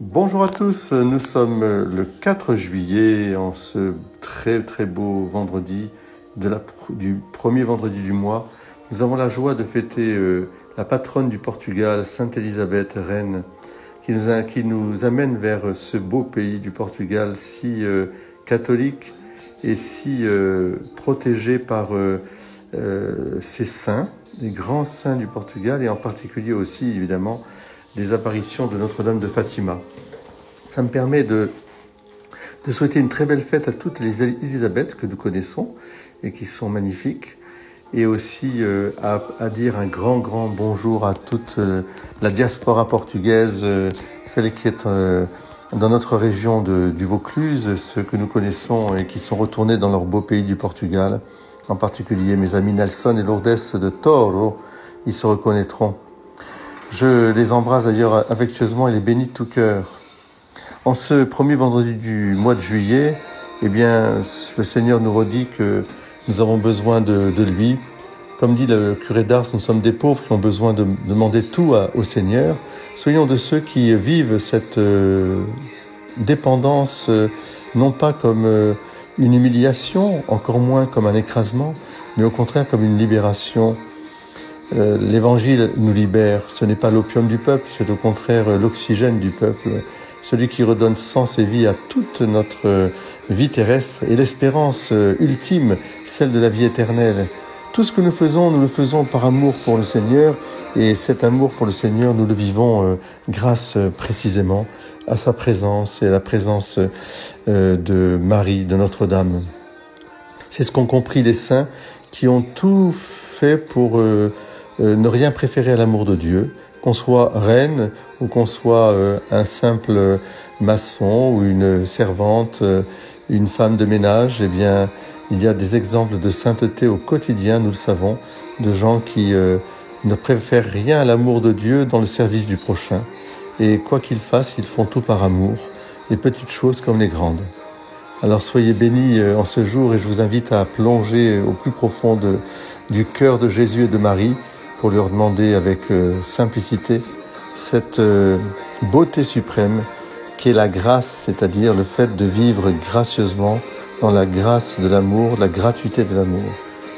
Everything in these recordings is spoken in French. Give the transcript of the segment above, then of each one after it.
Bonjour à tous, nous sommes le 4 juillet en ce très beau vendredi du premier vendredi du mois. Nous avons la joie de fêter la patronne du Portugal, Sainte Élisabeth, reine, qui nous amène vers ce beau pays du Portugal si catholique et si protégé par ces saints, les grands saints du Portugal et en particulier aussi évidemment des apparitions de Notre-Dame de Fatima. Ça me permet de souhaiter une très belle fête à toutes les Élisabeth que nous connaissons et qui sont magnifiques, et aussi à dire un grand bonjour à toute la diaspora portugaise, celle qui est dans notre région du Vaucluse, ceux que nous connaissons et qui sont retournés dans leur beau pays du Portugal, en particulier mes amis Nelson et Lourdes de Toro, ils se reconnaîtront. Je les embrasse d'ailleurs affectueusement et les bénis de tout cœur. En ce premier vendredi du mois de juillet, eh bien, le Seigneur nous redit que nous avons besoin de lui. Comme dit le curé d'Ars, nous sommes des pauvres qui ont besoin de demander tout au Seigneur. Soyons de ceux qui vivent cette dépendance, non pas comme une humiliation, encore moins comme un écrasement, mais au contraire comme une libération. L'Évangile nous libère, ce n'est pas l'opium du peuple, c'est au contraire l'oxygène du peuple, celui qui redonne sens et vie à toute notre vie terrestre et l'espérance ultime, celle de la vie éternelle. Tout ce que nous le faisons par amour pour le Seigneur, et cet amour pour le Seigneur, nous le vivons grâce précisément à sa présence et à la présence de Marie, de Notre-Dame. C'est ce qu'ont compris les saints qui ont tout fait pour ne rien préférer à l'amour de Dieu, qu'on soit reine ou qu'on soit un simple maçon ou une servante, une femme de ménage. Eh bien, il y a des exemples de sainteté au quotidien, nous le savons, de gens qui ne préfèrent rien à l'amour de Dieu dans le service du prochain. Et quoi qu'ils fassent, ils font tout par amour, les petites choses comme les grandes. Alors soyez bénis en ce jour et je vous invite à plonger au plus profond du cœur de Jésus et de Marie pour leur demander avec simplicité cette beauté suprême qu'est la grâce, c'est-à-dire le fait de vivre gracieusement dans la grâce de l'amour, la gratuité de l'amour.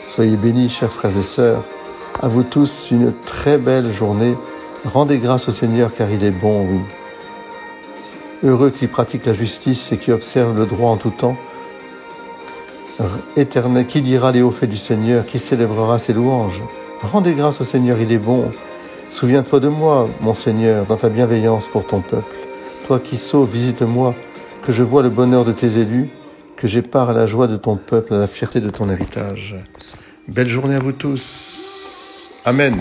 Soyez bénis, chers frères et sœurs. À vous tous, une très belle journée. Rendez grâce au Seigneur car il est bon, oui. Heureux qui pratique la justice et qui observe le droit en tout temps. Éternel, qui dira les hauts faits du Seigneur, qui célébrera ses louanges. Rendez grâce au Seigneur, il est bon. Souviens-toi de moi, mon Seigneur, dans ta bienveillance pour ton peuple. Toi qui sauves, visite-moi, que je vois le bonheur de tes élus, que j'ai part à la joie de ton peuple, à la fierté de ton héritage. Belle journée à vous tous. Amen.